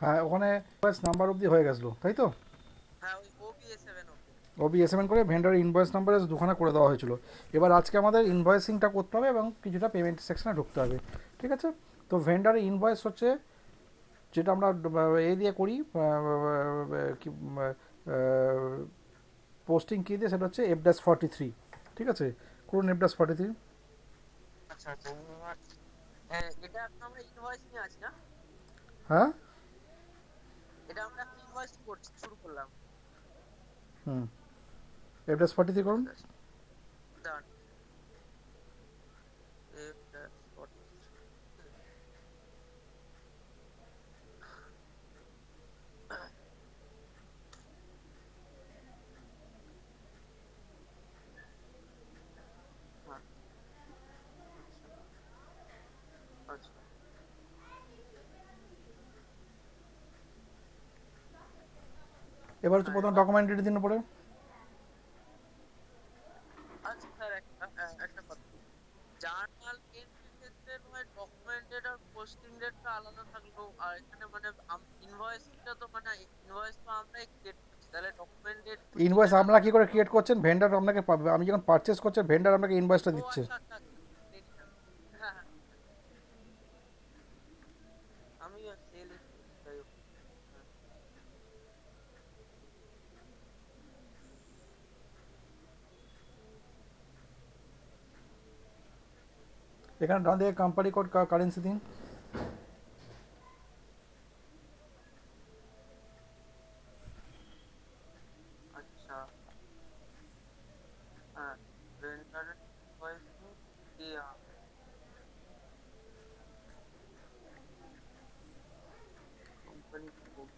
হ্যাঁ, ওখানে invoice number অবধি হয়ে গেছিলো, তাই তো? হ্যাঁ, ওই OBA7 অব্দি। ওবিএসএমএন করে ভেন্ডার ইনভয়েস নাম্বারে দুখানা করে দেওয়া হয়েছিল। এবার আজকে আমাদের ইনভয়েসিংটা করতে হবে এবং কিছুটা পেমেন্ট সেকশনে ঢুকতে হবে। ঠিক আছে? তো ভেন্ডারের ইনভয়েস হচ্ছে যেটা আমরা এ দিয়ে করি, কি পোস্টিং কী দিয়ে, সেটা হচ্ছে F-43। ঠিক আছে, করুন F-43। আচ্ছা আচ্ছা। এটা এখন আমরা ইনভয়েসিং এ আছি না? হ্যাঁ। এটা আমরা এখন ইনভয়েসিং করছি, শুরু করলাম। হুম, F-43 করুন। আচ্ছা আচ্ছা, ডান। F-43। হ্যাঁ, আচ্ছা আচ্ছা এবার হচ্ছে হ্যাঁ, প্রথম এবার। ডকুমেন্টের দিন পরে। আচ্ছা স্যার, একটা কথা, জার্নাল এন্ট্রির ক্ষেত্রে নয় ডকুমেন্টেড আর পোস্টিং ডেটটা আলাদা থাকলো, আর এখানে মানে ইনভয়েসিংটা তো মানে ইনভয়েস তো আমরাই ক্রিয়েট করছি, তাহলে document date posting invoice date আপনারা আলাদা কী করে কেন? ক্রিয়েট করছেন? ভেন্ডার আপনাকে আমি যখন পারচেস করছেন ভেন্ডার আপনাকে ইনভয়েসটা ও দিচ্ছে। আচ্ছা আচ্ছা আচ্ছা, ক্রেডিটার। হ্যাঁ হ্যাঁ, আমি সেল যাই হোক। হ্যাঁ, এখানে ডান দিকে কোম্পানি কোড কারেন্সি দিন। আচ্ছা। হ্যাঁ, ভেন্ডারের ইনভয়েসিং দেয়া, কোম্পানি কোড।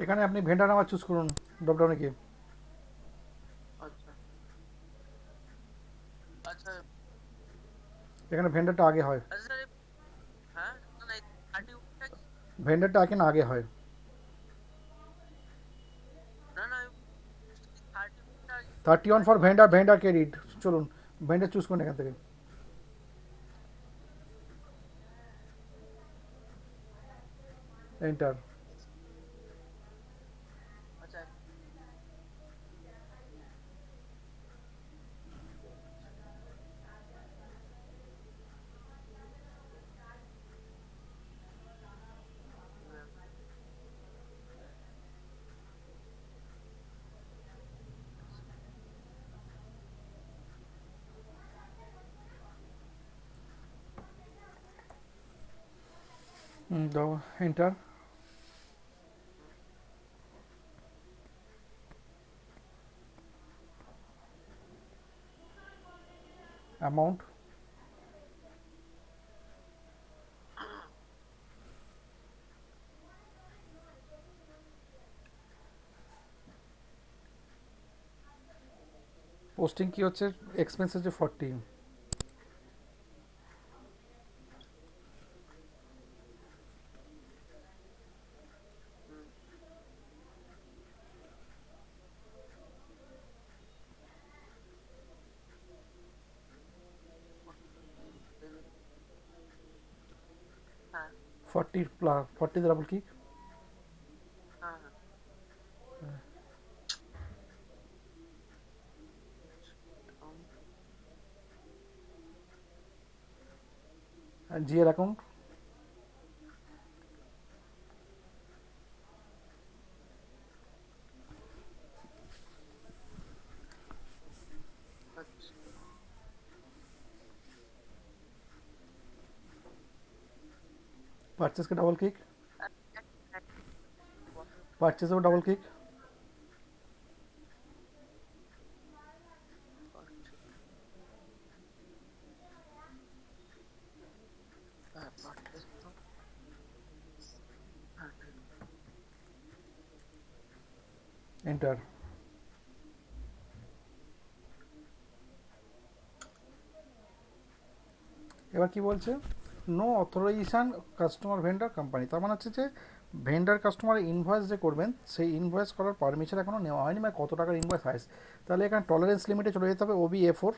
এখানে আপনি ভেন্ডার নাম্বার চুজ করুন ড্রপডাউনে গিয়ে। আচ্ছা আচ্ছা এখানে ভেন্ডারটা আগে হয়। আচ্ছা স্যার, হ্যাঁ না না, 31টা কি? ভেন্ডারটা এখানে আগে হয়। না না, আমি বলছি 31টা আগে কি? 31 ফর 31 ভেন্ডার, কি? Vendor credit. চলুন, ভেন্ডার চুজ করুন এখান থেকে। এন্টার। আচ্ছা দাও, এন্টার। অ্যামাউন্ট। পোস্টিং কি হচ্ছে? এক্সপেন্স হচ্ছে 40। 40। হ্যাঁ 40 প্লাস 40 ডাবল কি? হ্যাঁ হ্যাঁ। জিএর অ্যাকাউন্ট। আচ্ছা পারচেস কে ডাবল ক্লিক, এক- পারচেসেও ডাবল ক্লিক। হ্যাঁ, purchase তো, হ্যাঁ, এন্টার। এবার কি বলছে, no authorization customer vendor company, তার মানে হচ্ছে যে ভেন্ডার কাস্টমারের ইনভয়েস যে করবেন সেই ইনভয়েস করার পারমিশন এখনও নেওয়া হয়নি, মানে কত টাকার ইনভয়েস হয়। তাহলে এখানে টলারেন্স লিমিটে চলে যেতে হবে, Obi A4.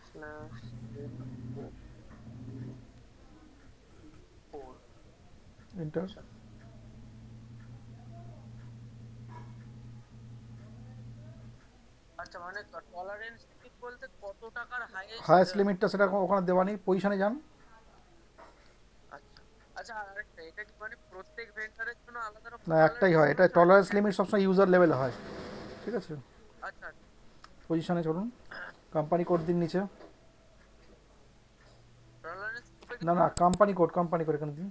slash N4। Enter. আচ্ছা আচ্ছা, মানে টলারেন্স লিমিট বলতে কত টাকার হাইয়েস্ট? হায়েস্ট লিমিটটা সেটা ওখানে দেওয়া নেই, পজিশনে যান। আচ্ছা আচ্ছা, আর আরেকটা, এটা কি মানে প্রত্যেক ভেন্ডারের জন্য আলাদা রকম না, একটাই টলারেন্স হয়, এটা রয়েছে নাকি টলারেন্স লিমিট সবসময় ইউজার লেভেলে হয়। ঠিক আছে, আচ্ছা পজিশনে চলুন, কোম্পানি কোড দিন নিচে। টলারেন্স না না, কোম্পানি কোড, কোম্পানি কোড এখানে দিন।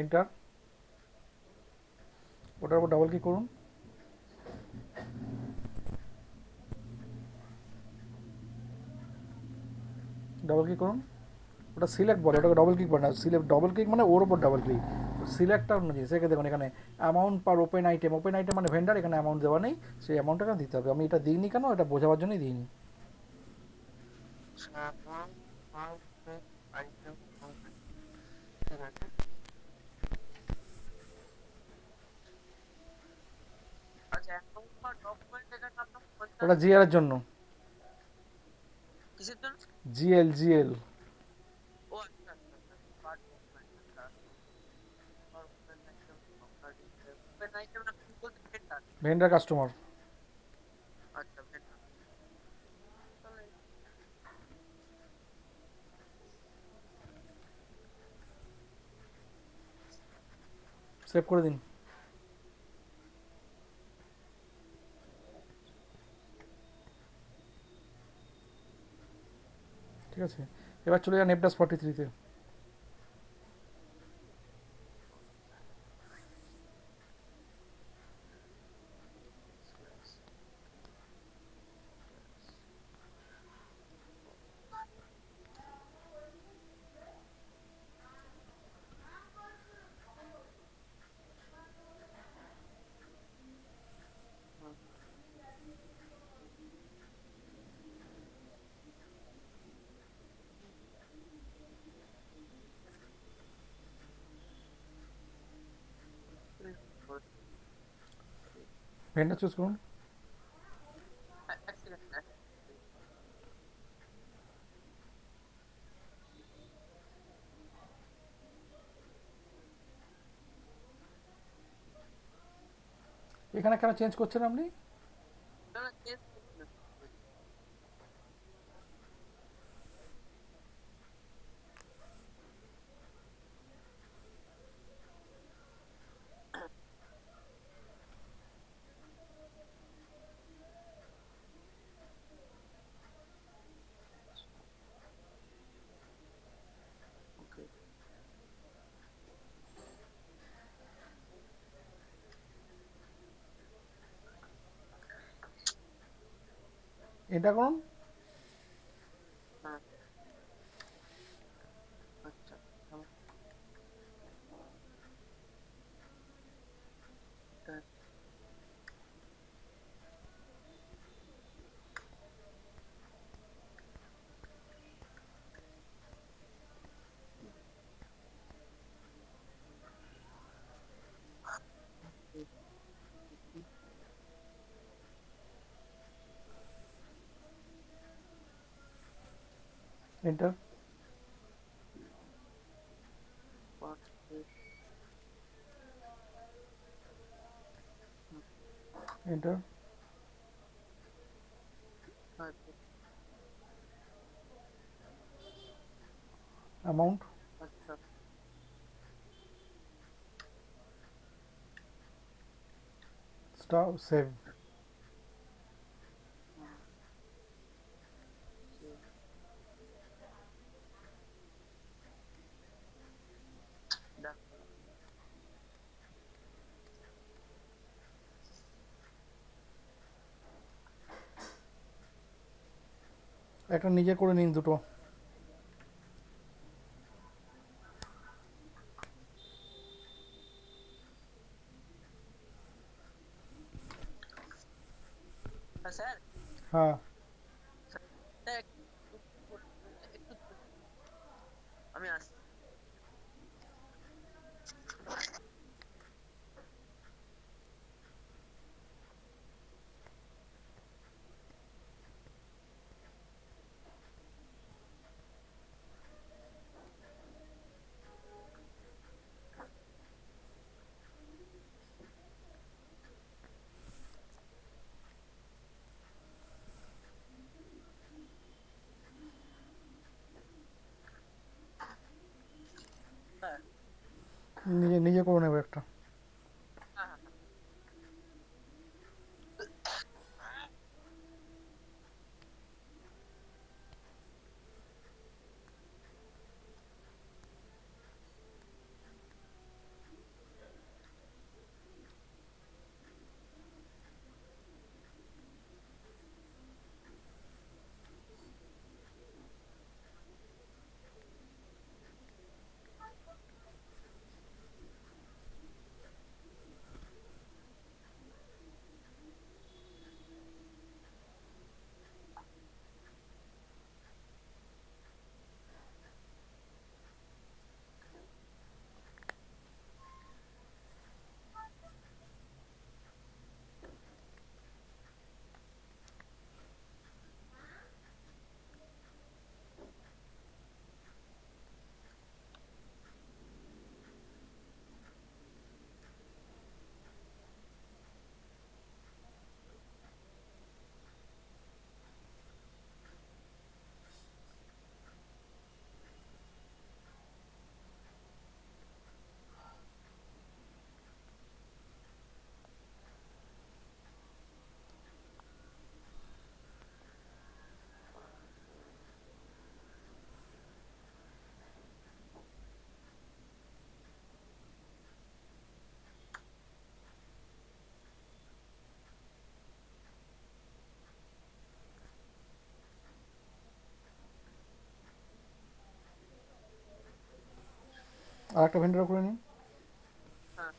এন্টার। ওটার উপর ডাবল ক্লিক করুন, ডাবল ক্লিক করুন। ওটা সিলেক্ট বলে, ওটাকে ডবল ক্লিক বলে না, সিলেক্ট ডবল ক্লিক মানে ওর ওপর ডাবল ক্লিক। সিলেক্টটা অন্য জিনিস। এখানে দেখুন, এখানে অ্যামাউন্ট পার ওপেন আইটেম, ওপেন আইটেম মানে ভেন্ডার, এখানে অ্যামাউন্ট দেওয়া নেই, সেই অ্যামাউন্টটা দিতে হবে। আমি এটা দিইনি কেন, এটা বোঝাবার জন্যই দিইনি। আইটেম, ঠিক আছে। আচ্ছা, অ্যাকাউন্ট বা ডকুমেন্ট এখানে আপনার ওটা কোনটা জিএল এর জন্য, কিসের জন্য? GL GL. ও আচ্ছা আচ্ছা আচ্ছা, পার্ট ডকুমেন্ট। আচ্ছা, ওপেন আইটেম, ওপেন আইটেম না কি বলতে, ভেন্ডার। Vendor customer. আচ্ছা, ভেন্ডার। তাহলে সেভ করে দিন। ঠিক আছে, এবার চলে যান এফডাস 43-তে। ভেন্ডার চুজ করুন। এক সেকেন্ড। এখানে কেন চেঞ্জ করছেন আপনি? না না, চেঞ্জ করছি না। ওকে, এটা করুন। হ্যাঁ, আচ্ছা, এন্টার। এন্টার। অ্যামাউন্ট। আচ্ছা স্টার সেভ। দেখো একটা নিজে করে নিন দুটো। স্যার, হ্যাঁ, একটু আমি আসছি। হ্যাঁ নিজে নিজে করে নেবো একটা। হ্যাঁ হ্যাঁ হ্যাঁ। আর একটা ভেন্ডার করে নিন। হ্যাঁ।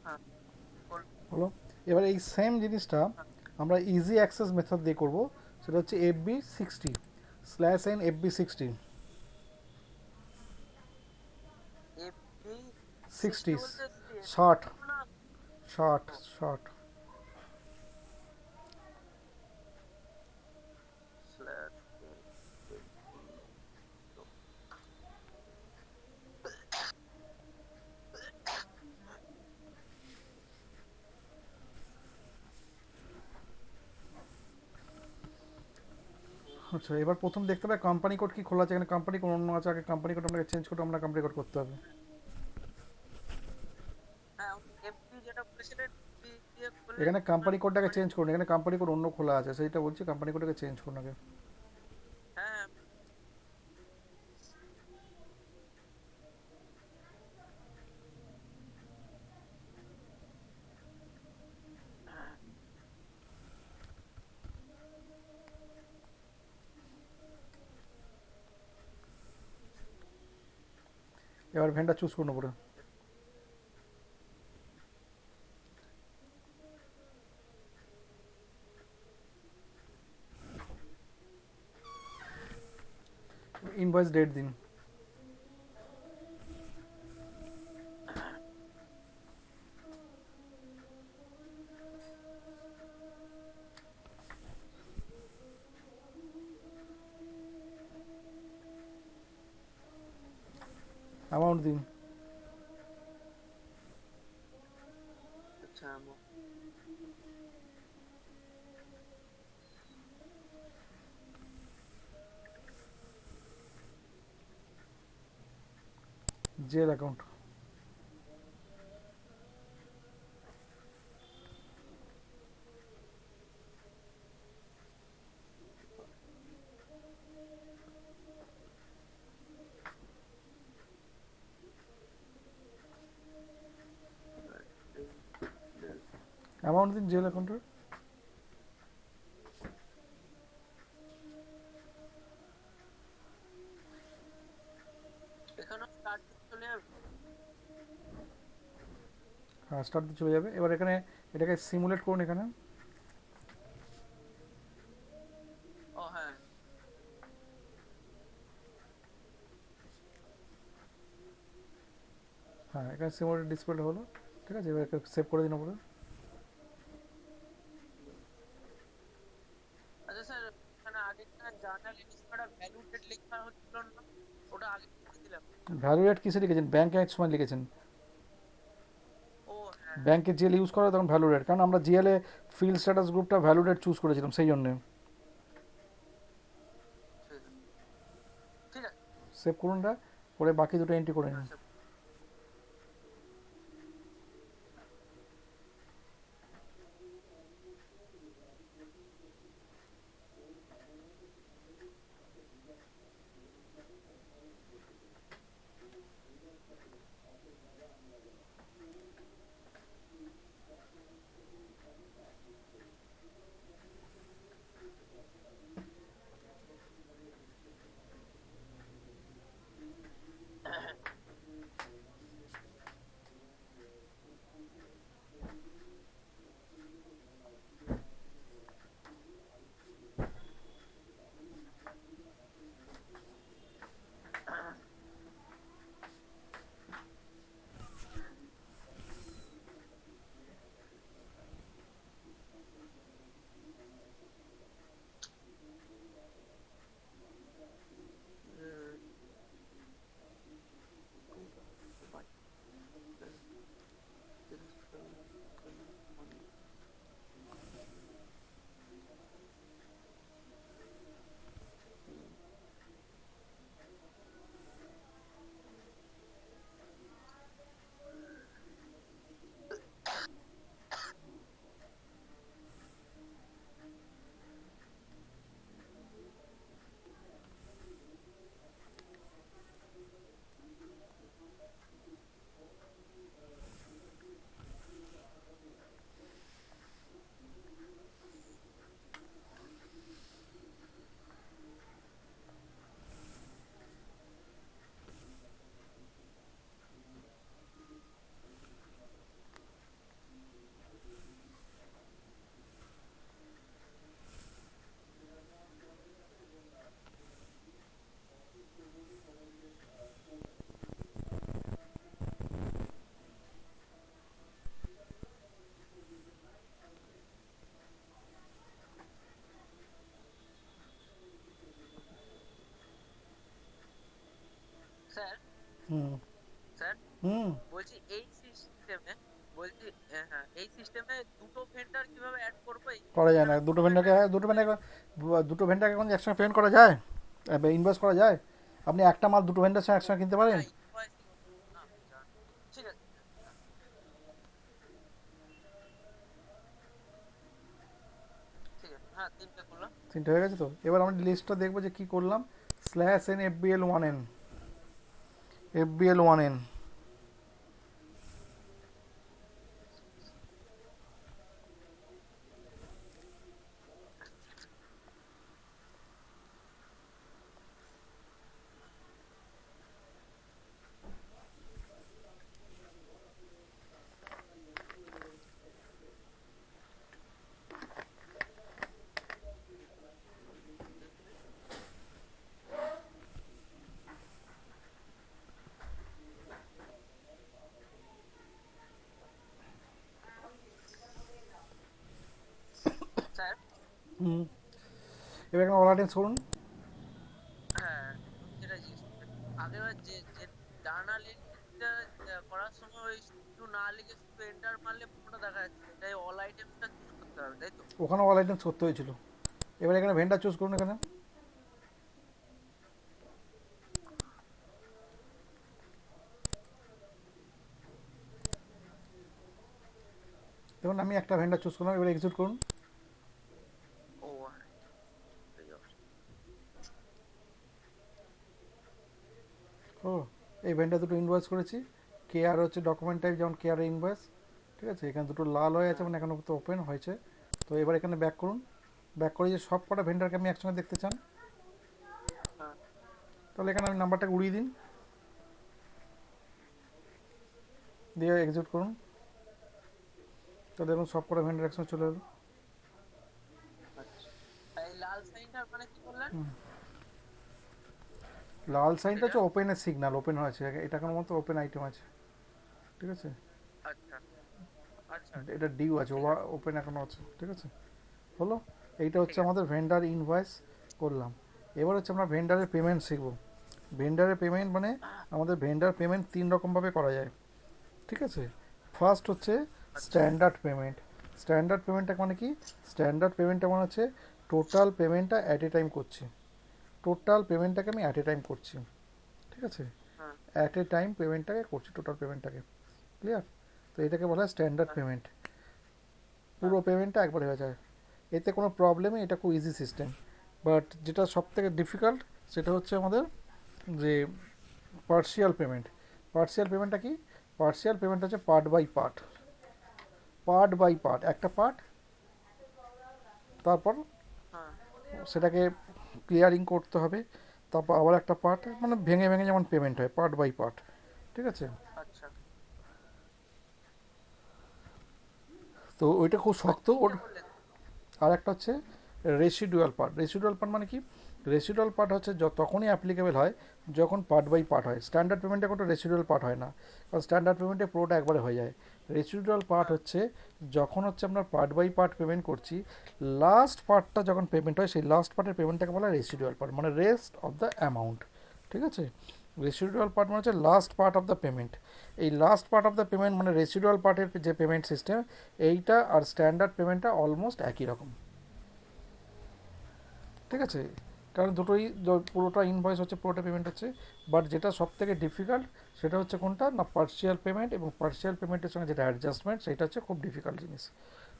হ্যাঁ হলো। এবার এই সেম জিনিসটা আমরা ইজি অ্যাক্সেস মেথড দিয়ে করব। সেটা হচ্ছে FB60/N FB60 এফবি 60 সিক্সটি বলতে শর্ট না। শর্ট ও শর্ট। স্ল্যাশ আচ্ছা, এবার প্রথম দেখতে হবে কোম্পানি কোড কি খোলা আছে, এখানে কোম্পানি কোড অন্য আছে, আগে কোম্পানি কোড আপনাকে চেঞ্জ করে আমরা কোম্পানি কোড করতে হবে। হ্যাঁ, এফডি যেটা বলেছিলেন FD দিয়ে করলে এখানে আপনার কোম্পানি কোডটাকে কোম্পানি। চেঞ্জ করুন, এখানে কোম্পানি কোড অন্য খোলা আছে, সেইটা বলছি কোম্পানি কোডটাকে চেঞ্জ করুন আগে। হ্যাঁ, হ্যাঁ। এবার ভেন্ডার চুজ করুন উপরে। ইনভয়েস ডেট দিন। অ্যামাউন্ট দিন। আচ্ছা, জেল অ্যাকাউন্ট। অ্যামাউন্ট দিন জেল অ্যাকাউন্টের। এখানেও স্টার্ট চলে যাবে। হ্যাঁ, স্টার্ট দিয়ে চলে যাবে। এবার এখানে এটাকে সিমুলেট করুন এখানে। ও হ্যাঁ। হ্যাঁ, এখানে সিমুলেট ডিসপ্লে হলো। ঠিক আছে, এবার সেভ করে দিন উপরে। আচ্ছা স্যার, এখানে আগে না জার্নাল এন্ট্রি ভ্যালু ডেট লেখা হচ্ছিল না, ওটা আগে করে দিলাম। ভ্যালু রেট কিসে লিখেছেন? ব্যাংকে এক সময় লিখেছেন। ও হ্যাঁ, হ্যাঁ। ব্যাংকে জিএল ইউজ করা হয় তখন ভ্যালু রেট, কারণ আমরা জিএলে ফিল্ড স্ট্যাটাস গ্রুপটা ভ্যালু রেট চুজ করেছিলাম সেই জন্যে। ঠিক আছে, ঠিক আছে। সেভ করুন এটা, করে বাকি দুটো এন্ট্রি করে হ্যাঁ নিন। স্যার। স্যার, হুম। স্যার হুম। বলছি এই সিস্টেমে, বলছি হ্যাঁ এই সিস্টেমে দুটো ভেন্ডার কিভাবে অ্যাড করবো এই করা যায় না, ভেন্ডার দুটো কোনো ভেন্ডারকে, ভেন্ডার হ্যাঁ অ্যাড দুটো করলে ভেন্ডারকে দুটো ভেন্ডারকে এখন একসঙ্গে পেমেন্ট করা যায়, ইনভয়েস করা যায়? আপনি একটা মাল দুটো ভেন্ডার সঙ্গে একসঙ্গে কিনতে পারেন? হ্যাঁ ইনভয়েসিং না জান ঠিক আছে হ্যাঁ ঠিক আছে হ্যাঁ তিনটে করলাম তিনটে হয়ে গেছে তো, এবার আমরা লিস্টটা দেখবো যে কী করলাম। Slash N FBL1N, FBL1N, sir হুম, এবার এখানে অল আইটেমস করুন। হ্যাঁ আমি যেটা জিজ্ঞেস করতে আগেরবার যে যে জার্নাল এন্ট্রিটা করার সময় ওই শুধু না লিখে শুধু এন্টার মারলে পুরোটা দেখা যাচ্ছে এটাই অল আইটেমসটা চুজ করতে হবে তাই তো ওখানে অল আইটেমস করতে হয়েছিল। এবার এখানে ভেন্ডার চুজ করুন। এখানে দেখুন আমি একটা ভেন্ডার চুজ করলাম, এবার এক্সিট করুন। ও হ্যাঁ এই option। ও, এই ভেন্ডার দুটো ইনভয়েস করেছি। কে আর হচ্ছে ডকুমেন্ট টাইপ, যেমন কে আর ইনভয়েস, ঠিক আছে? এখানে দুটো লাল হয়ে আছে, হ্যাঁ মানে এখানে তো ওপেন হয়েছে। তো এবার এখানে ব্যাক করুন। ব্যাক করে যে সব কটা ভেন্ডারকে আমি একসঙ্গে দেখতে চান, হ্যাঁ তাহলে এখানে আমি নাম্বারটাকে উড়িয়ে দিন, দিয়ে এক্সিট করুন। তো দেখুন সব কটা ভেন্ডার একসঙ্গে চলে এলো। আচ্ছা এই লাল সাইনটা মানে কি বললেন লাল সাইনটা এটা হচ্ছে ওপেনের সিগন্যাল, ওপেন হয়েছে, এটা কোনো মতো ওপেন আইটেম আছে, ঠিক আছে? আচ্ছা আচ্ছা এটা ডিউ আছে, ঠিক ওভার আছে ওপেন এখনো আছে, ঠিক আছে? হলো। এইটা ঠিক হচ্ছে আছে আমাদের ভেন্ডার ইনভয়েস করলাম। এবার হচ্ছে আমরা ভেন্ডারের পেমেন্ট শিখব। ভেন্ডারের পেমেন্ট মানে আমাদের ভেন্ডার পেমেন্ট তিন রকমভাবে করা যায়, ঠিক আছে? ফার্স্ট হচ্ছে আচ্ছা স্ট্যান্ডার্ড পেমেন্ট। স্ট্যান্ডার্ড পেমেন্টটা মানে কি? স্ট্যান্ডার্ড পেমেন্টটা মানে হচ্ছে টোটাল পেমেন্টটা অ্যাট এ টাইম করছি। টোটাল পেমেন্টটাকে আমি অ্যাট এ টাইম করছি, ঠিক আছে? হ্যাঁ অ্যাট এ টাইম পেমেন্টটাকে করছি, টোটাল পেমেন্টটাকে, ক্লিয়ার? তো এটাকে বলা হয় স্ট্যান্ডার্ড হ্যাঁ পেমেন্ট। হ্যাঁ পুরো পেমেন্টটা একবারে হয়ে যায়, এতে কোনো প্রবলেমই, এটা খুব ইজি সিস্টেম। বাট যেটা সব থেকে ডিফিকাল্ট সেটা হচ্ছে আমাদের যে পার্শিয়াল পেমেন্ট। পার্শিয়াল পেমেন্টটা কি? পার্শিয়াল পেমেন্ট হচ্ছে part by part, part by part, একটা পার্ট, তারপর হ্যাঁ সেটাকে ক্লিয়ারিং করতে হবে, তারপর আবার একটা পার্ট, মানে ভেঙে ভেঙে যেমন পেমেন্ট হয়, পার্ট বাই পার্ট, ঠিক আছে? আচ্ছা তো ওইটা খুব ওই শক্ত। ওর তিনটে বললেন আর একটা হচ্ছে রেসিডুয়াল পার্ট। রেসিডুয়াল পার্ট মানে কি? রেসিডুয়াল পার্ট হচ্ছে তখনই অ্যাপ্লিকেবল হয় যখন পার্ট বাই পার্ট হয়। স্ট্যান্ডার্ড পেমেন্টে কোনো রেসিডুয়াল পার্ট হয় না, কারণ স্ট্যান্ডার্ড পেমেন্টে পুরোটা একবারে হয়ে যায়। রেসিডুয়াল পার্ট হ্যাঁ হচ্ছে যখন হচ্ছে আমরা পার্ট বাই পার্ট পেমেন্ট করছি, লাস্ট পার্টটা যখন পেমেন্ট হয়, সেই লাস্ট পার্টের পেমেন্টটাকে বলা হয় রেসিডুয়াল পার্ট, মানে রেস্ট অফ দ্য অ্যামাউন্ট, ঠিক আছে? রেসিডুয়াল পার্ট মানে হচ্ছে last part of the payment. এই last part of the payment মানে রেসিডুয়াল পার্টের যে পেমেন্ট সিস্টেম, এইটা আর স্ট্যান্ডার্ড পেমেন্টটা অলমোস্ট একই রকম, ঠিক আছে? কারণ দুটোই পুরোটা ইনভয়েস হচ্ছে, পুরোটা পেমেন্ট হচ্ছে। বাট যেটা সব থেকে ডিফিকাল্ট সেটা হচ্ছে কোনটা না, পার্শিয়াল পেমেন্ট, এবং পার্শিয়াল পেমেন্টের সঙ্গে যেটা অ্যাডজাস্টমেন্ট, সেটা হচ্ছে খুব ডিফিকাল্ট জিনিস,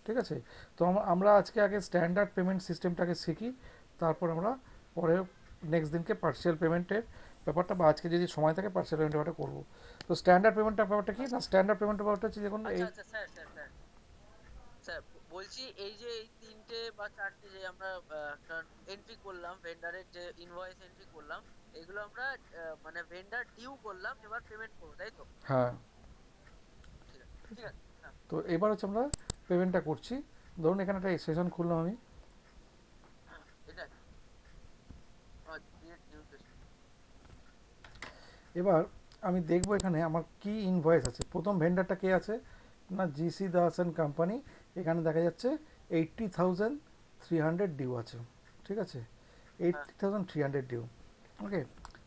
ঠিক আছে? তো আমরা আজকে আগে স্ট্যান্ডার্ড পেমেন্ট সিস্টেমটাকে শিখি, তারপর আমরা পরে নেক্সট দিনকে পার্শিয়াল পেমেন্টের ব্যাপারটা, বা আজকে যদি সময় থাকে পার্শিয়াল পেমেন্টের ব্যাপারটা করবো। তো স্ট্যান্ডার্ড পেমেন্টের ব্যাপারটা কি না, স্ট্যান্ডার্ড পেমেন্টের ব্যাপারটা হচ্ছে দেখুন আচ্ছা এই, আচ্ছা স্যার স্যার স্যার স্যার বলছি এই যে এই তিনটে বা চারটে যে আমরা একটা এন্ট্রি করলাম ভেন্ডারের যে ইনভয়েস এন্ট্রি করলাম এগুলো আমরা মানে ভেন্ডার ডিউ করলাম এবার পেমেন্ট করবো তাই তো হ্যাঁ। ঠিক আছে ঠিক আছে হ্যাঁ তো এবার হচ্ছে আমরা পেমেন্টটা করছি। ধরুন এখানে একটা সেশন খুললাম আমি। হ্যাঁ এটা ক্রিয়েট নিউ সেশন এবার আমি দেখবো এখানে আমার কি ইনভয়েস আছে। প্রথম ভেন্ডারটা কে আছে না, জিসি দাস অ্যান্ড কোম্পানি। এখানে দেখা যাচ্ছে 80,300 ডিউ আছে, ঠিক আছে? হ্যাঁ 80,300 ডিউ, ওকে।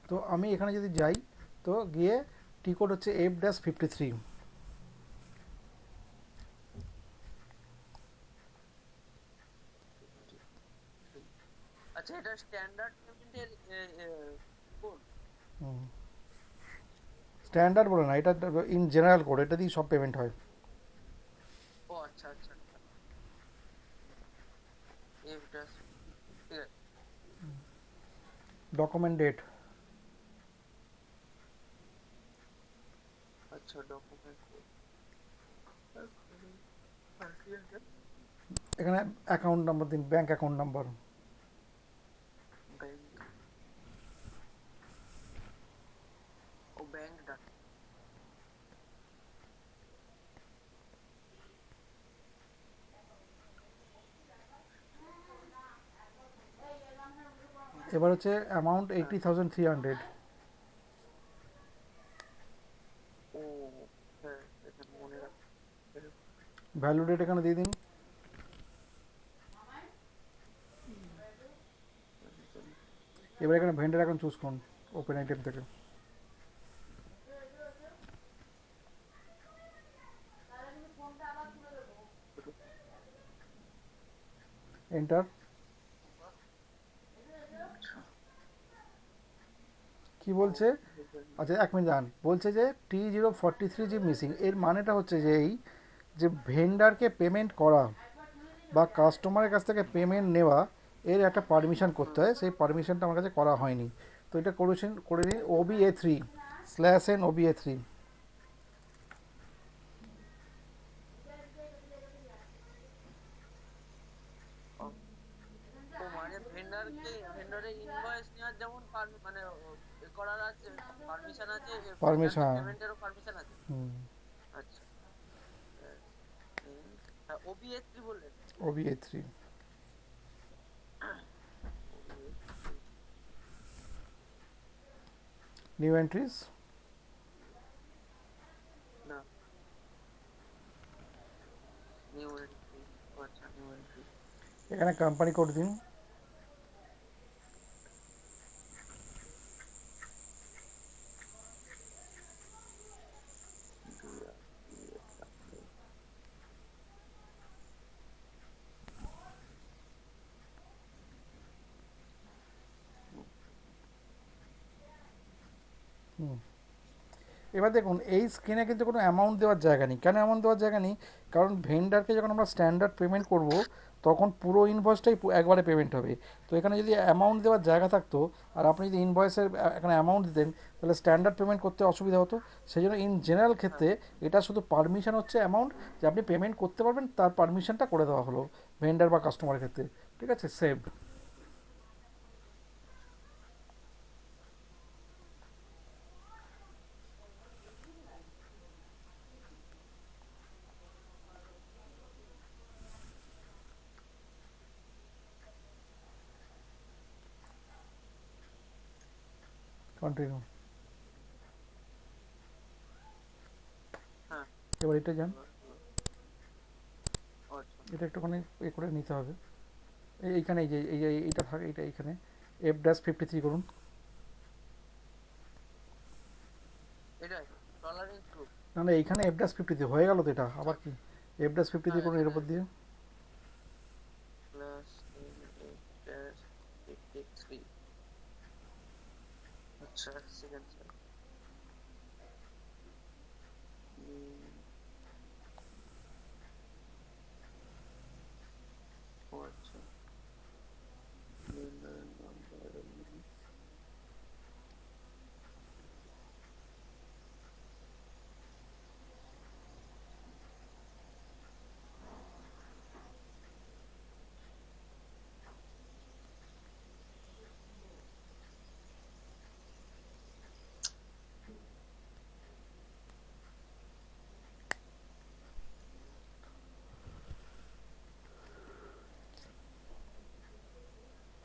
তো আমি এখানে যদি যাই, তো গিয়ে টি কোড হচ্ছে F-53, আচ্ছা, এটা স্ট্যান্ডার্ড পেমেন্টের কোড? স্ট্যান্ডার্ড বলে না, এটা ইন জেনারেল কোড, এটা দিয়ে সব পেমেন্ট হয়। ও আচ্ছা আচ্ছা আচ্ছা, এটা ঠিক আছে। ডকুমেন্ট ডেট, আচ্ছা, ডকুমেন্ট কোড। ঠিক আছে। এখানে অ্যাকাউন্ট নাম্বার দিন, ব্যাংক অ্যাকাউন্ট নাম্বার। ব্যাংক, ও ব্যাংক ডাটা। এবার হচ্ছে অ্যামাউন্ট হ্যাঁ, 80,300। ও হ্যাঁ, এটা মনে রাখতে হবে। ভ্যালু ডেট এখানে দিয়ে দিন। এবার এখানে ভেন্ডার অ্যাকাউন্ট চুজ করুন ওপেন আইটেম থেকে। এন্টার। কি বলছে? আচ্ছা, 1 মিনিট দাঁড়ান। বলছে যে T043 যে মিসিং, এর মানেটা হচ্ছে যে এই যে ভেন্ডারকে পেমেন্ট করা বা কাস্টমারের কাছ থেকে পেমেন্ট নেওয়া, এর একটা পারমিশন করতে হয়, সেই পারমিশনটা আমার কাছে করা হয়নি। তো এটা করে নিন OBA3/N OBA3। ও ও মানে ভেন্ডরের ইনভয়েস নেওয়ার যেমন মানে করার আছে, পারমিশন আছে, ভেন্ডারকে পারমিশন। পেমেন্টেরও পারমিশন আছে। হুম। আচ্ছা, ওবিএ3 বললেন? OBA3। OBA3, new entries. না, নিউ এন্ট্রি। আচ্ছা, নিউ এন্ট্রি। এখানে কোম্পানি কোড দিন। হুম। এবার দেখুন এই স্ক্রিনে কিন্তু কোনো অ্যামাউন্ট দেওয়ার জায়গা নেই। কেন অ্যামাউন্ট দেওয়ার জায়গা নেই? কারণ ভেন্ডারকে যখন আমরা স্ট্যান্ডার্ড পেমেন্ট করব, তখন পুরো ইনভয়েসটাই একবারে পেমেন্ট হবে। তো এখানে যদি অ্যামাউন্ট দেওয়ার জায়গা থাকতো, আর আপনি যদি ইনভয়েসের এখানে অ্যামাউন্ট দিতেন, তাহলে স্ট্যান্ডার্ড পেমেন্ট করতে অসুবিধা হতো। সেই জন্য ইন জেনারেল হ্যাঁ, ক্ষেত্রে এটা শুধু পারমিশন হচ্ছে অ্যামাউন্ট, যে আপনি পেমেন্ট করতে পারবেন, তার পারমিশনটা করে দেওয়া হলো ভেন্ডার বা কাস্টমারের ক্ষেত্রে। ঠিক আছে, সেভ। কন্টিনিউ। হ্যাঁ, এবার এটা যান। আচ্ছা, এটা একটুখানি করে নিতে হবে। এইখানে এই যে এইটা থাকে, এইটা এইখানে F-53 করুন। এটাই টলারেন্স গ্রুপ। না না, এইখানে F-50 হয়ে গেল তো, এটা আবার কি? F-50 হ্যাঁ, করুন এর এখানে উপর দিয়ে। Plus dash 53। আচ্ছা, সেকেন্ড স্যার। ও আচ্ছা,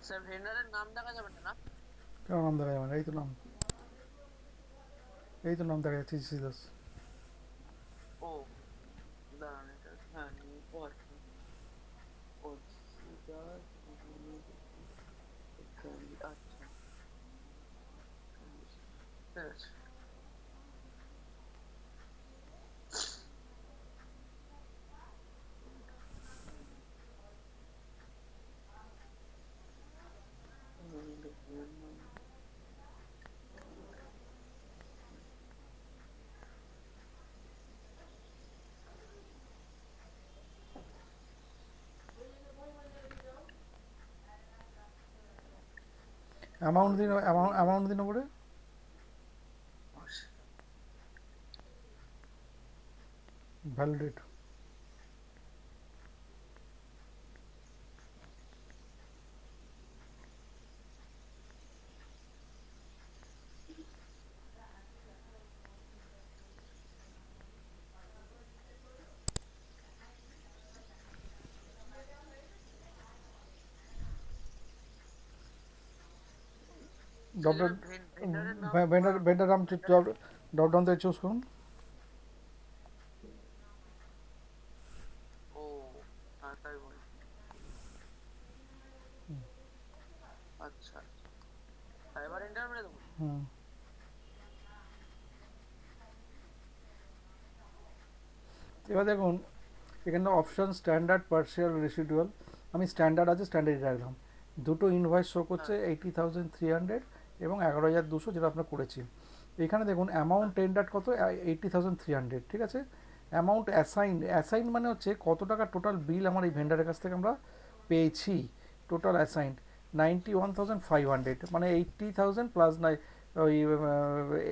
স্যার ভেন্ডারের নাম দেখা যাবে না? কেন নাম দেখা যাবে না? এই তো নাম, এই তো নাম দেখা যাচ্ছে, সিজাস। ও দাঁড়ান, এটা হ্যাঁ ও আচ্ছা, ও সিজার, আচ্ছা, ঠিক আছে। অ্যামাউন্ট দিন উপরে ভ্যালিডেট। ড্রপ সেখানে ভেন্ডারের নাম ভেন্ডার নাম vendor- ড্রপ ডাউন থেকে চুজ করুন। ও হ্যাঁ তাই বলি। আচ্ছা এবার এন্টার মেরে দেবো। হুম, এবার দেখুন এখানে অপশন স্ট্যান্ডার্ড পার্সিয়াল রেসিডুয়াল, আমি স্ট্যান্ডার্ড আছে স্ট্যান্ডার্ড রাখলাম। দুটো ইনভয়েস শো করছে হ্যাঁ 80,300 এবং 11,200 যেটা আপনার করেছি। এখানে দেখুন অ্যামাউন্ট হ্যাঁ টেন্ডার কত, 80,300, ঠিক আছে। অ্যামাউন্ট অ্যাসাইন মানে হচ্ছে কত টাকা টোটাল বিল আমার এই ভেন্ডারের কাছ থেকে আমরা পেয়েছি। টোটাল অ্যাসাইন্ড 91,500, মানে 80,000 প্লাস নাই ওই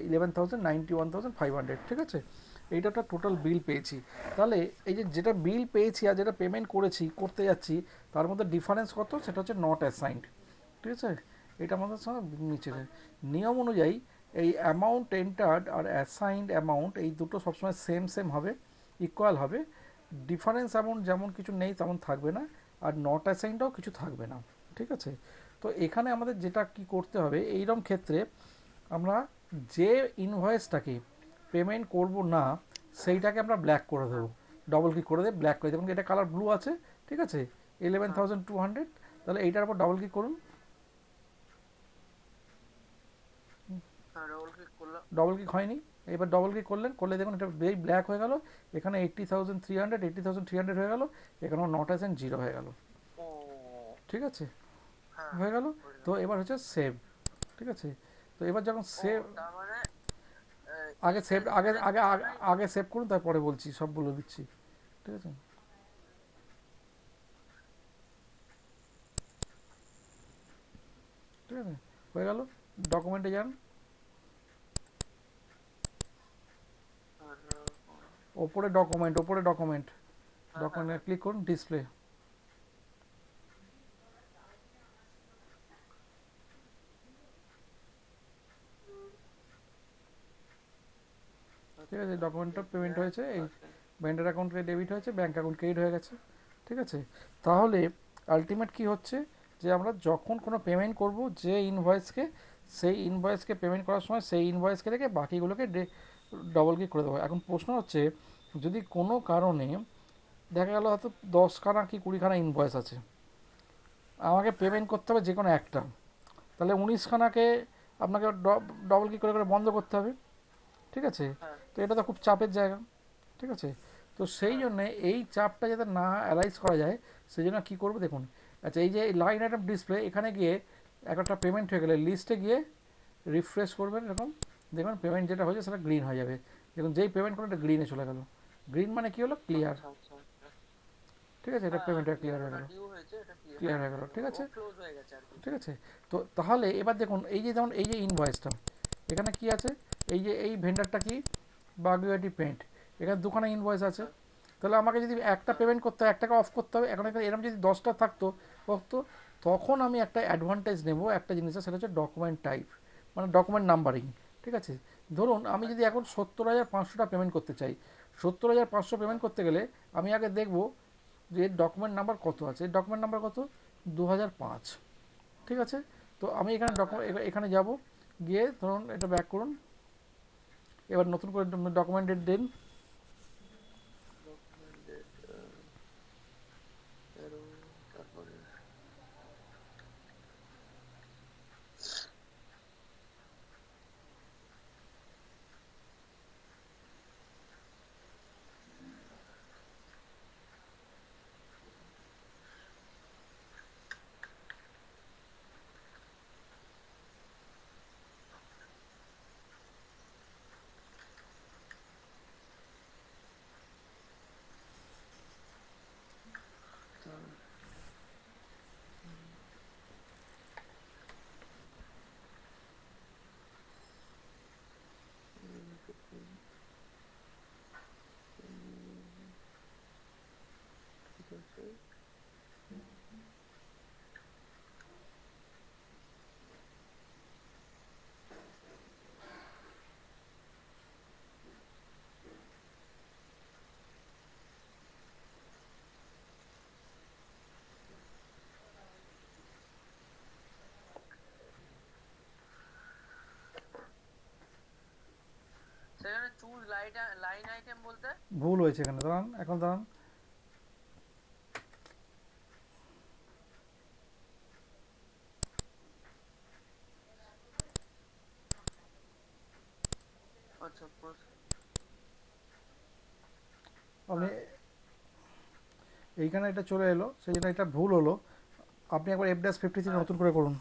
11,000, 91,500, ঠিক আছে। এইটা একটা টোটাল বিল পেয়েছি। তাহলে এই যে যেটা বিল পেয়েছি আর যেটা পেমেন্ট করতে যাচ্ছি, তার মধ্যে ডিফারেন্স কত, সেটা হচ্ছে নট অ্যাসাইন্ড, ঠিক আছে। এটা আমাদের সঙ্গে নিচে হ্যাঁ নিয়ম অনুযায়ী এই অ্যামাউন্ট এন্টার্ড আর অ্যাসাইন্ড অ্যামাউন্ট এই দুটো সবসময় সেম হবে, ইকুয়াল হবে। ডিফারেন্স অ্যামাউন্ট যেমন কিছু নেই তেমন থাকবে না, আর নট অ্যাসাইন্ডও কিছু থাকবে না, ঠিক আছে। তো এখানে আমাদের যেটা কি করতে হবে এইরকম ক্ষেত্রে, আমরা যে ইনভয়েসটাকে পেমেন্ট করব না সেইটাকে আমরা ব্ল্যাক করে হ্যাঁ দেবো। ডবল ক্লিক করে দেবে, ব্ল্যাক করে দেবো, এটা কালার ব্লু আছে, ঠিক আছে। হ্যাঁ 11,200, তাহলে এইটার উপর ডবল ক্লিক করুন। হ্যাঁ ডবল ক্লিক করলাম। ডবল ক্লিক হয়নি, এবার ডবল ক্লিক করলে দেখুন এটা বেই ব্ল্যাক হয়ে গেল। এখানে 80,300 হয়ে গেল, এখানেও নট অ্যাসাইন্ড জিরো হয়ে গেল, ও ঠিক আছে, হ্যাঁ হয়ে গেল। তো বুঝলাম। এবার হচ্ছে সেভ, ঠিক আছে। তো এবার যখন ও সেভ, তার মানে আগে এইটা সেভ আগে এখানে আগে আগে দুখানাই। আগে সেভ করুন, তারপরে বলছি, সব বলে দিচ্ছি, ঠিক আছে। ঠিক আছে, হয়ে গেল। ডকুমেন্টে যান, আর ওপরে ডকুমেন্ট হ্যাঁ হ্যাঁ ডকুমেন্টে হ্যাঁ ক্লিক করুন, ডিসপ্লে। ঠিক আছে, আচ্ছা ডকুমেন্টটা পেমেন্ট ব্যাংক হয়েছে, এই আছে। ভেন্ডার অ্যাকাউন্ট থেকে ডেবিট হয়েছে, ব্যাঙ্ক অ্যাকাউন্ট ক্রেডিট হয়ে গেছে, ঠিক আছে। তাহলে আলটিমেট কি হচ্ছে, যে আমরা যখন কোনো পেমেন্ট করব যে ইনভয়েসকে, সেই ইনভয়েসকে পেমেন্ট করার সময় সেই ইনভয়েসকে রেখে বাকিগুলোকে ডবল ক্লিক করে দেবো। এখন প্রশ্ন হচ্ছে, যদি কোনো কারণে দেখা গেল হয়তো 10খানা কি 20খানা ইনভয়েস আছে, আমাকে হ্যাঁ পেমেন্ট করতে হবে যে কোনো একটা, তাহলে 19খানাকে আপনাকে ডবল ক্লিক করে করে বন্ধ করতে হবে, ঠিক আছে। হ্যাঁ তো এটা তো খুব চাপের জায়গা, ঠিক আছে। তো সেই হ্যাঁ জন্যে এই চাপটা যাতে না অ্যালাইজ করা যায়, সেই জন্য কী করবো দেখুন। আচ্ছা, এই যে লাইন আইটেম ডিসপ্লে, এখানে গিয়ে একটা পেমেন্ট হয়ে গেলে লিস্টে গিয়ে রিফ্রেশ করবেন, এরকম দেখবেন পেমেন্ট যেটা হয়েছে সেটা গ্রিন হয়ে যাবে। দেখুন যেই পেমেন্ট করলো এটা গ্রিনে চলে গেল, গ্রিন মানে কি হলো, ক্লিয়ার, আচ্ছা আচ্ছা আচ্ছা। ঠিক আছে, এটা হ্যাঁ পেমেন্টটা ক্লিয়ার, ক্লিয়ার হয়ে ওটা গেল, ডিউ হয়েছে, এটা ক্লিয়ার, ক্লিয়ার হ্যাঁ হয়ে গেল, বুঝতে ঠিক পারলাম, ও আছে, ক্লোজ হয়ে গেছে আর কি। ঠিক আছে। তো তাহলে এবার দেখুন এই যে যেমন এই যে ইনভয়েসটা, এখানে কি আছে, এই যে এই ভেন্ডারটা কি, বাগুয়াটি পেন্ট, এখানে দুখানা ইনভয়েস আছে। হ্যাঁ তাহলে আমাকে যদি একটা হ্যাঁ পেমেন্ট করতে হয়, একটাকে অফ করতে হবে, এখন এখানে এরকম যদি 10টা থাকতো হতো, তখন আমি একটা অ্যাডভান্টেজ নেব একটা জিনিসের, সেটা হচ্ছে ডকুমেন্ট টাইপ, মানে ডকুমেন্ট নাম্বারিং, ঠিক আছে। ধরুন আমি যদি আচ্ছা এখন 70,500টা পেমেন্ট করতে চাই, 70,500 পেমেন্ট হ্যাঁ করতে গেলে আমি আগে দেখব যে এর ডকুমেন্ট নাম্বার কত আছে, এর ডকুমেন্ট নাম্বার কত, 2005, ঠিক আছে। তো আমি এখানে হ্যাঁ হ্যাঁ হ্যাঁ এখানে যাব, গিয়ে ধরুন এটা ব্যাক করুন, এবার নতুন করে ডকুমেন্টের দিন। ডকুমেন্টেড 13 তারপরে লাইন আইটেম বলতে? ভুল হয়েছে এখানে, দাঁড়ান এখন দাঁড়ান। আচ্ছা আপনি হ্যাঁ এইখানে এটা চলে এলো, সেই জন্য এটা ভুল হলো। আপনি একবার F-53 হ্যাঁ নতুন করে করুন।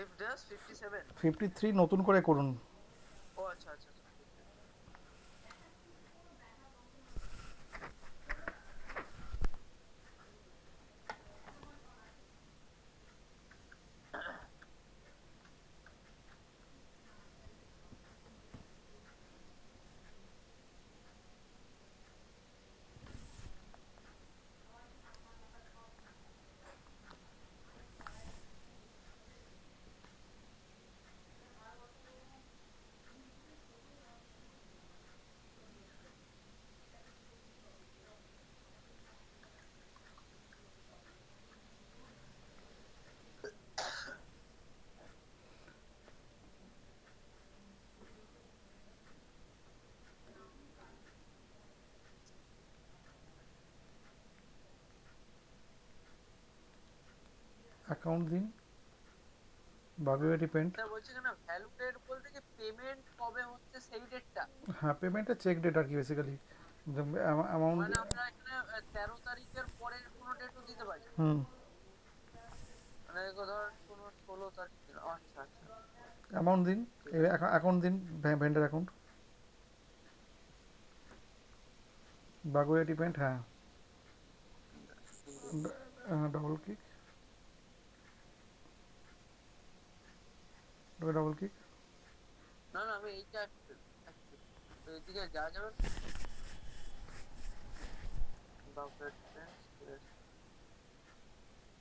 F-57। 53 নতুন করে করুন। ও আচ্ছা আচ্ছা আচ্ছা। অ্যাকাউন্ট দিন, বাগুইয়াটি পেন্ট। স্যার বলছি কেন ভ্যালু ডেট বলতে কি পেমেন্ট কবে হচ্ছে সেই ডেটটা? হ্যাঁ, পেমেন্টের চেক ডেট আর কি বেসিক্যালি, অ্যামাউন্ট। মানে আমরা এখানে 13 তারিখের পরের কোনো ডেটও দিতে পারি? হুম, মানে ধর কোনো 16 তারিখ দিন। আচ্ছা আচ্ছা অ্যামাউন্ট দিন, ঠিক আছে। অ্যাকাউন্ট দিন, ভেন্ডার অ্যাকাউন্ট, বাগুইয়াটি পেন্ট, হ্যাঁ। Double click, double click. না না আমি এইটা তো এদিকে যা যাবে বাফেট ফ্রেন্ডস ঠিক আছে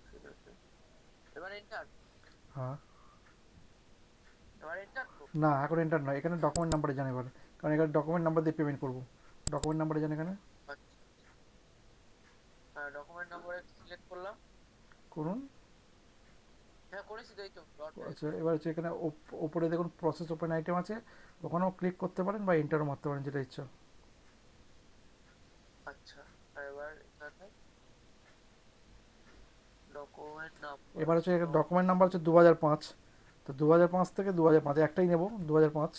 ঠিক আছে। এবার এন্টার। হ্যাঁ, এবার এন্টার তো। না এখন এন্টার নয়, এখানে ডকুমেন্ট নাম্বারে যান এবার, কারণ এখানে ডকুমেন্ট নাম্বার দিয়ে পেমেন্ট করবো। ডকুমেন্ট নাম্বারে যান এখানে, আচ্ছা হ্যাঁ ডকুমেন্ট নম্বর সিলেক্ট করলাম। করুন। হ্যাঁ করেছি তাই তো ডট আচ্ছা, এবার হচ্ছে এখানে ওপরে দেখুন প্রসেস ওপেন আইটেম আছে, ওখানেও ক্লিক করতে পারেন বা এন্টারও মারতে পারেন, যেটা ইচ্ছা। আচ্ছা আর এবার এখানে ডকুমেন্ট নাম্বার এবার হচ্ছে ডকুমেন্ট নাম্বার হচ্ছে 2005, তো 2005 থেকে 2005 একটাই নেব, 2005।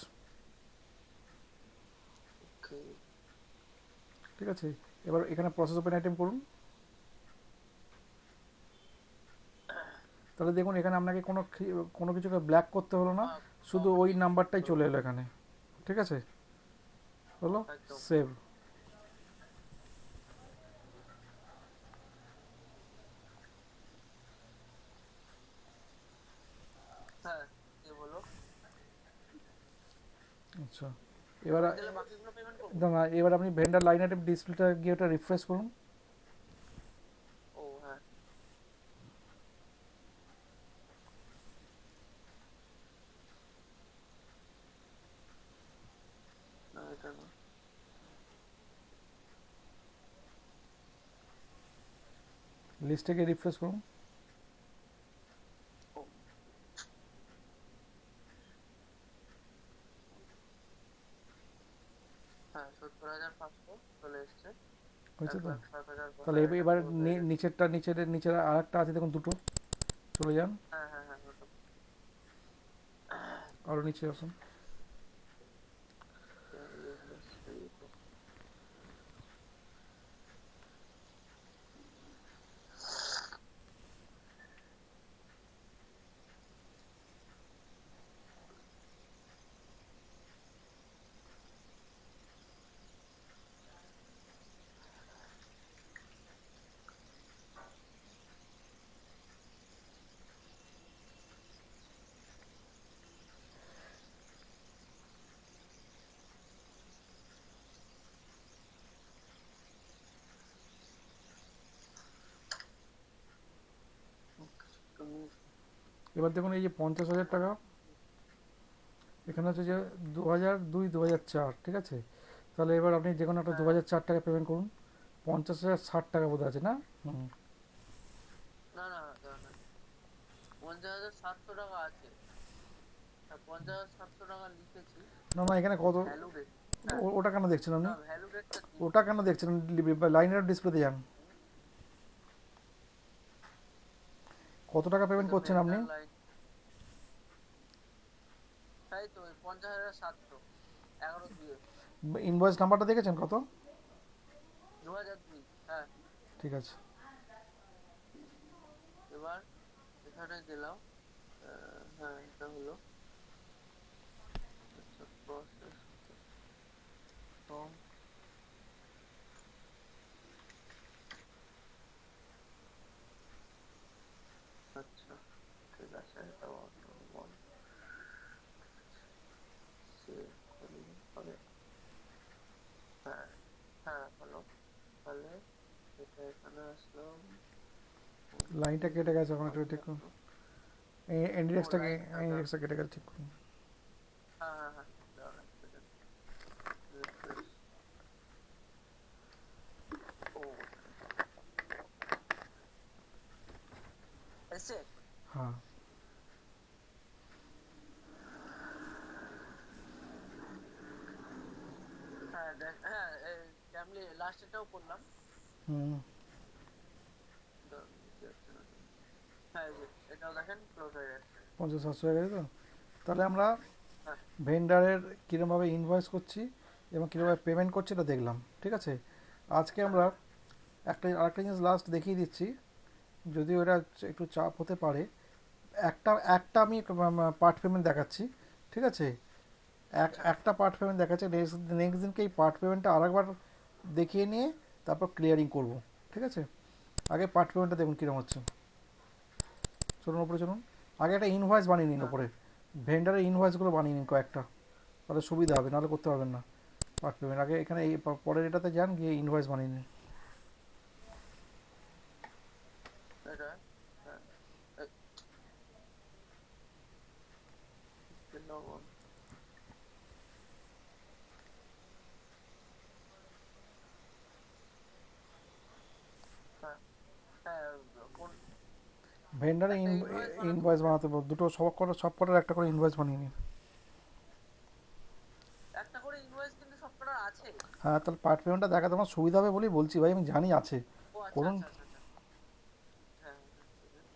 ওকে। ঠিক আছে, এবার এখানে প্রসেস ওপেন আইটেম করুন। তাহলে দেখুন এখানে আপনাকে কোনো কিছুকে ব্ল্যাক করতে হলো না, শুধু ওই কমপ্লিট নাম্বারটাই চলে এলো এখানে। ঠিক আছে, হলো একদম। সেভ। হ্যাঁ কি বলো? আচ্ছা, এবার আমি তাহলে বাকিগুলো পেমেন্ট করবো? না, এবার আপনি ভেন্ডার লাইন আইটেম ডিসপ্লেটা গিয়ে ওটা রিফ্রেশ করুন। ও হ্যাঁ না এটা না। লিস্টে গিয়ে রিফ্রেশ করুন। ও হ্যাঁ 70,500 চলে এসছে। হয়েছে এক তো? লাখ 7,000 তাহলে হ্যাঁ এটা এবার পুরো হয়ে গেছে। নিচের আর একটা আছে দেখুন, দুটো, চলে যান, হ্যাঁ হ্যাঁ হ্যাঁ ওটা আরও নিচে আসুন। এই তো। তুমি এবার দেখুন এই যে 50,000 টাকা, এখানে হচ্ছে যে 2002 2004, ঠিক আছে। তাহলে এবার আপনি যে কোনো একটা হ্যাঁ 2004 টাকা পেমেন্ট করুন। 50,060 টাকা বোধ আছে না? হুম, না না না না 50,700 টাকা আছে। 50,700 টাকা লিখেছি। না না, এখানে কত? ভ্যালু রেট, হ্যাঁ, ওটা কেন দেখছেন আপনি? না ভ্যালু রেটটা দিন। ওটা কেন দেখছেন? লাইনের ডিসপ্লেতে যান। কত টাকা পেমেন্ট করছেন আপনি? ভেন্ডার লাইন, তাই তো ওই 50,700, 11/2, ইনভয়েস নাম্বারটা দেখেছেন কত? 2002, হ্যাঁ। ঠিক আছে। এবার এখানে গেলাম, হ্যাঁ এটা হলো, আচ্ছা প্রসেস ফর্ম, আচ্ছা ঠিক আছে, এটা সেভ করি হবে, হ্যাঁ হ্যাঁ হলো। তাহলে এটা এখানে আসলাম, লাইনটা কেটে গেছে, এখন একটু ঠিক করুন। ও ইন্ডেক্সটাকে, লাইনটা, ইন্ডেক্সটা কেটে গেছে, ঠিক করুন। হ্যাঁ হ্যাঁ হ্যাঁ, দাঁড়ান এক সেকেন্ড, রিফ্রেশ, ও এসে, হ্যাঁ হ্যাঁ দেখ, হ্যাঁ ফ্যামিলি লাস্ট এটাও করলাম, হুম। কি হচ্ছে না, হ্যাঁ এই যে এটাও দেখেন ক্লোজ হয়ে যাচ্ছে। 50-700 হয়ে গেছে তো। তাহলে আমরা হ্যাঁ ভেন্ডারের কীরকমভাবে ইনভয়েস করছি এবং কীরকমভাবে পেমেন্ট করছি এটা দেখলাম, ঠিক আছে। আজকে হ্যাঁ আমরা আরেকটা জিনিস লাস্ট দেখিয়ে দিচ্ছি, যদিও এটা একটু চাপ হতে পারে। একটা একটা আমি পার্ট পেমেন্ট দেখাচ্ছি, ঠিক আছে। আচ্ছা একটা পার্ট পেমেন্ট দেখাচ্ছে, নেক্সট দিনকে এই পার্ট পেমেন্টটা আরেকবার দেখিয়ে নিয়ে তারপর ক্লিয়ারিং করব, ঠিক আছে। আগে পার্ট পেমেন্টটা দেখুন কীরকম হচ্ছে। চলুন ওপরে চলুন। আগে একটা ইনভয়েস বানিয়ে নিন হ্যাঁ ওপরে, ভেন্ডারের ইনভয়েসগুলো বানিয়ে নিন কয়েকটা, তাহলে সুবিধা হবে, নাহলে করতে পারবেন না পার্ট পেমেন্ট। আগে এখানে এই পরের এটাতে যান, গিয়ে ইনভয়েস বানিয়ে নিন। এটা, হ্যাঁ লবণ, হ্যাঁ হ্যাঁ কোন ভেন্ডারে একটা ইনভয়েস বানাতে ইনভয়েস বলছেন, বানাতে দুটো সব কটার একটা করে ইনভয়েস বানিয়ে নিন। একটা করে ইনভয়েস কিন্তু সবকটার আছে। হ্যাঁ, তাহলে পার্ট পেমেন্টটা দেখাতে আমার সুবিধা হবে বলেই বলছি ভাই, আমি জানি আছে। ও আচ্ছা করুন। আচ্ছা আচ্ছা আচ্ছা, হ্যাঁ হ্যাঁ ঠিক আছে।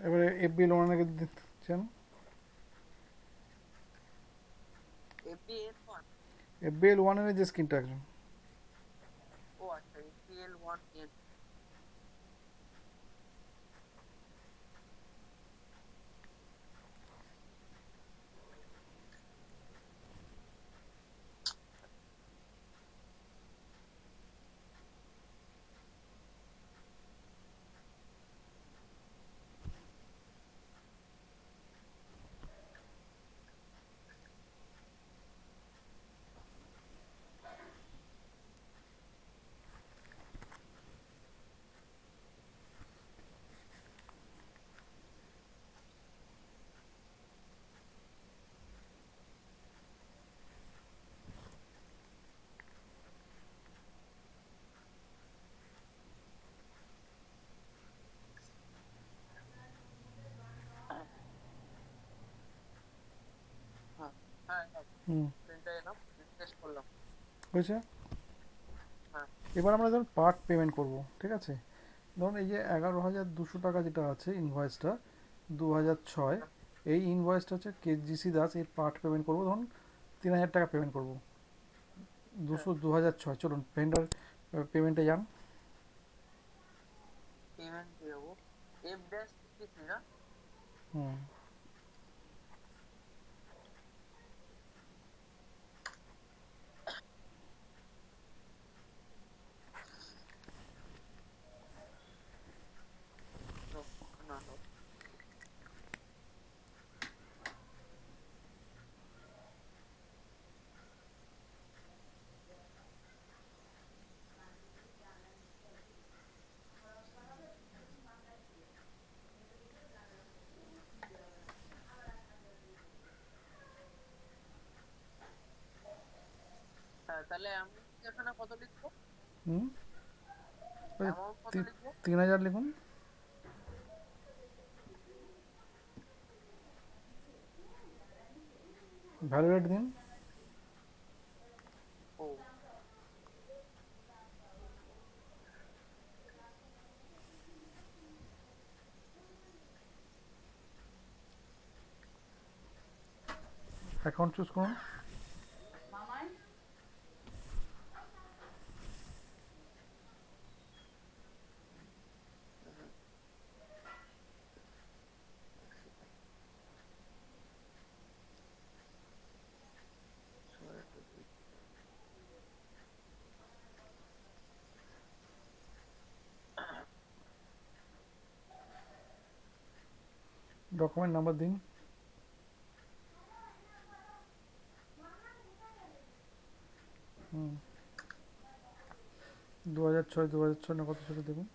এবারে এফবিএল ওয়ানকে দিচ্ছেন। FBL1। এফবিএল ওয়ানের যে স্ক্রিনটা আছে। ও আচ্ছা, FBL1N। হ্যাঁ হ্যাঁ, হুম, প্রিন্টটা এলাম, টেস্ট করলাম। হয়েছে। হ্যাঁ এবার আমরা ধরুন পার্ট পেমেন্ট করব, ঠিক আছে। ধরুন এই যে 11,200 টাকা যেটা আছে ইনভয়েসটা, 2006, হ্যাঁ এই ইনভয়েসটা হচ্ছে কেজিসি দাস, এই পার্ট পেমেন্ট করবো ধরুন 3,000 টাকা পেমেন্ট করবো। হ্যাঁ। 2006, চলুন ভেন্ডার পেমেন্টে যান। পেমেন্ট দিয়ে দেবো F-53 না? হুম, No, না no। হ্যাঁ, তাহলে আমি এখানে কত লিখবো? হুম, ওই অ্যামাউন্ট কত লিখবো? 3,000 লিখুন। ভ্যালুয়েট দিন। ও অ্যাকাউন্ট চুজ করুন। ডকুমেন্ট নাম্বার দিন। হুম, 2006, 2006 না কত ছিল দেখুন।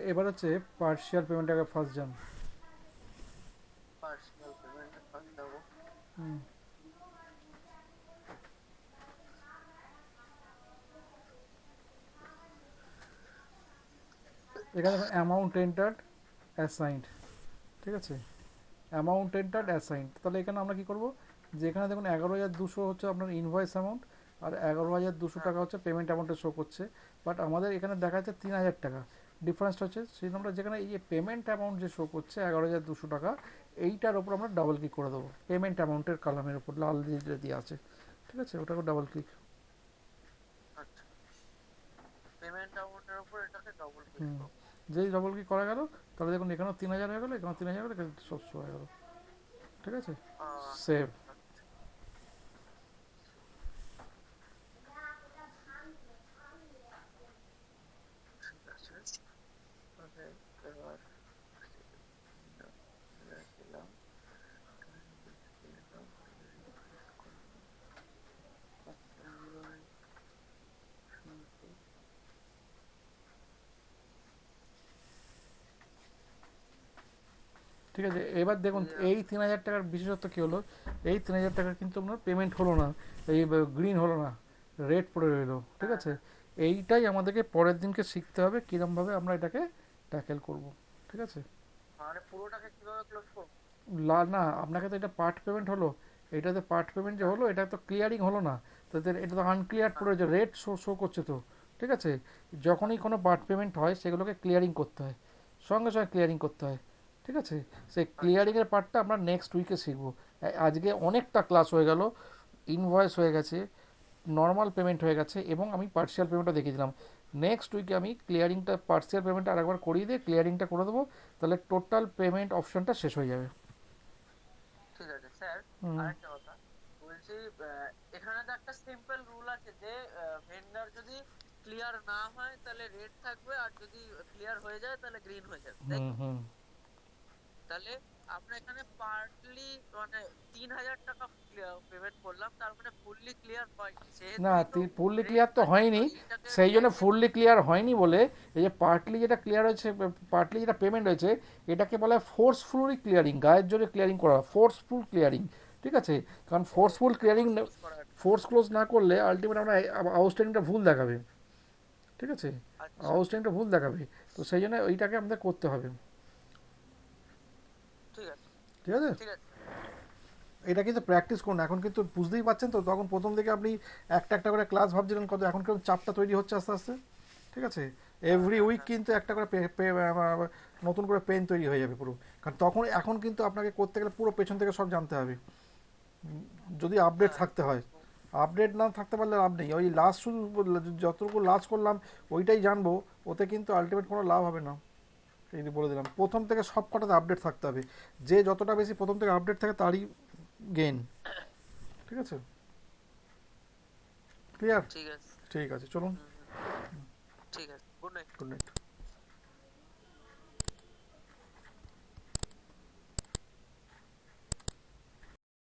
এবার হচ্ছে পার্শিয়াল পেমেন্ট আগে ফার্স্ট যান। পার্সোনাল পেমেন্ট ফার্স্ট দেবো। হুম, এখানে দেখুন অ্যামাউন্ট এন্টার্ড অ্যাসাইন্ড, ঠিক আছে। অ্যামাউন্ট এন্টার্ড হ্যাঁ অ্যাসাইন্ড, তাহলে এখানে আমরা কি করব, যে এখানে দেখুন 11,200 হচ্ছে আপনার ইনভয়েস অ্যামাউন্ট, আর 11,200 হ্যাঁ টাকা হচ্ছে পেমেন্ট অ্যামাউন্টে শো করছে। বাট আমাদের এখানে দেখা যাচ্ছে 3,000 টাকা। ডিফারেন্সটা হচ্ছে সেই আমরা যেখানে এই যে পেমেন্ট অ্যামাউন্ট যে শো করছে 11,200 টাকা, এইটার ওপর আমরা ডাবল ক্লিক করে দেবো, পেমেন্ট অ্যামাউন্টের কলামের ওপর লাল দিয়ে যেটা দিয়ে আছে, ঠিক আছে, ওটাকে ডাবল ক্লিক। আচ্ছা, পেমেন্ট অ্যামাউন্টের উপর এটাকে ডবল ক্লিক হুম, করবো। যেই ডবল ক্লিক করা গেল, তাহলে দেখুন এখানেও 3,000 হয়ে গেলো, এখানেও 3,000 হয়ে গেলো, এখানে 700 হয়ে গেলো, ঠিক আছে। সেভ। আচ্ছা, ঠিক আছে। ওকে, এবার দিলাম, দিলাম, রিফ্রেশ করলাম। আচ্ছা, এবার শুনছি। ঠিক আছে, এবার দেখুন এই 3,000 টাকার বিশেষত্ব কী হলো, এই 3,000 টাকার কিন্তু আপনার পেমেন্ট হলো না, এই গ্রিন হলো না, রেড পড়ে রইলো, ঠিক হ্যাঁ আছে। হ্যাঁ এইটাই আমাদেরকে পরের দিনকে শিখতে হবে কীরমভাবে আমরা এটাকে ট্যাকেল করব। ঠিক আছে? মানে পুরোটাকে কিভাবে ক্লোজ করবো? না, আপনাকে তো এটা পার্ট পেমেন্ট হলো, এটাতে পার্ট পেমেন্ট যে হ্যাঁ হলো এটা তো ক্লিয়ারিং হলো না, তো এটা তো আনক্লিয়ার হ্যাঁ পড়ে যে রেট শো শো করছে তো। ঠিক আছে? যখনই কোনো পার্ট পেমেন্ট হয় সেগুলোকে ক্লিয়ারিং করতে হয়, সঙ্গে সঙ্গে ক্লিয়ারিং করতে হয়। ঠিক আছে? সেই আচ্ছা ক্লিয়ারিংয়ের পার্টটা আমরা নেক্সট উইকে শিখবো। আজকে অনেকটা ক্লাস হয়ে গেল, ইনভয়েস হয়ে গেছে, নর্মাল পেমেন্ট হয়ে গেছে এবং আমি পার্সিয়াল পেমেন্টটা দেখিয়ে দিলাম। নেক্সট উইকে আমি ক্লিয়ারিংটা, পার্সিয়াল পেমেন্টটা আরেকবার করিয়ে দিয়ে ক্লিয়ারিংটা করে দেবো, তাহলে টোটাল পেমেন্ট অপশনটা শেষ হয়ে যাবে। ঠিক আছে স্যার। হুম। আরেকটা কথা বলছি, এখানে তো একটা সিম্পল রুল আছে যে ভেন্ডার যদি ক্লিয়ার না হয় তাহলে রেড থাকবে, আর যদি ক্লিয়ার হয়ে যায় তাহলে গ্রিন হয়ে যাবে, তাই হুম। তো? হুম। তাহলে আমরা এখানে পার্টলি মানে 3,000 টাকা পেমেন্ট করলাম, তার মানে ফুললি ক্লিয়ার হয়নি, না, সেহেতুই তো ফুললি রেড ক্লিয়ার তো থাকবে। তো হয়নি, এইটাকে সেই জন্য ব্ল্যাঙ্কেট। ফুললি ক্লিয়ার হয়নি বলে এই যে পার্টলি যেটা ক্লিয়ার হয়েছে, পার্টলি যেটা পেমেন্ট হয়েছে, এটাকে বলা হয় ফোর্সফুলি ক্লিয়ারিং, গায়ের জোরে ক্লিয়ারিং করা, ফোর্সফুল ক্লিয়ারিং। ঠিক আছে? কারণ ও, ফোর্সফুল মানে ক্লিয়ারিং, ফোর্স ক্লোজ করা আর কি। ফোর্স ক্লোজ না করলে আলটিমেট আমরা আউটস্ট্যান্ডিংটা ভুল দেখাবে। ঠিক আছে? আচ্ছা আউটস্ট্যান্ডিংটা ভুল দেখাবে, তো সেই জন্য ওইটাকে আমাদের করতে হবে। ঠিক আছে। ঠিক আছে? ঠিক আছে স্যার। এটা কিন্তু প্র্যাকটিস করুন, এখন কিন্তু বুঝতেই পারছেন তো, তখন প্রথম থেকে আপনি একটা একটা করে ক্লাস ভাবছিলেন কত, এখন কেমন চাপটা তৈরি হচ্ছে আস্তে আস্তে। ঠিক আছে? হ্যাঁ এভরি হ্যাঁ উইক হ্যাঁ। কিন্তু একটা করে নতুন করে পেন তৈরি হয়ে যাবে পুরো। কারণ তখন এখন কিন্তু আপনাকে করতে গেলে পুরো পেছন থেকে সব জানতে হবে, যদি আপডেট হ্যাঁ থাকতে একদম হয়। একদম। আপডেট না থাকতে পারলে লাভ নেই, ওই লাস্ট শুধু যতটুকু লাস্ট করলাম ওইটাই জানবো, ওতে কিন্তু আলটিমেট কোনো লাভ হবে না। এই বলে দিলাম, প্রথম থেকে সব কটাতে আপডেট থাকতে হবে, যে যতটা বেশি প্রথম থেকে আপডেট থাকে তারই গেইন। ঠিক আছে? ক্লিয়ার? ঠিক আছে। ঠিক আছে, চলুন। হুম হুম। ঠিক আছে, গুড নাইট। Good night.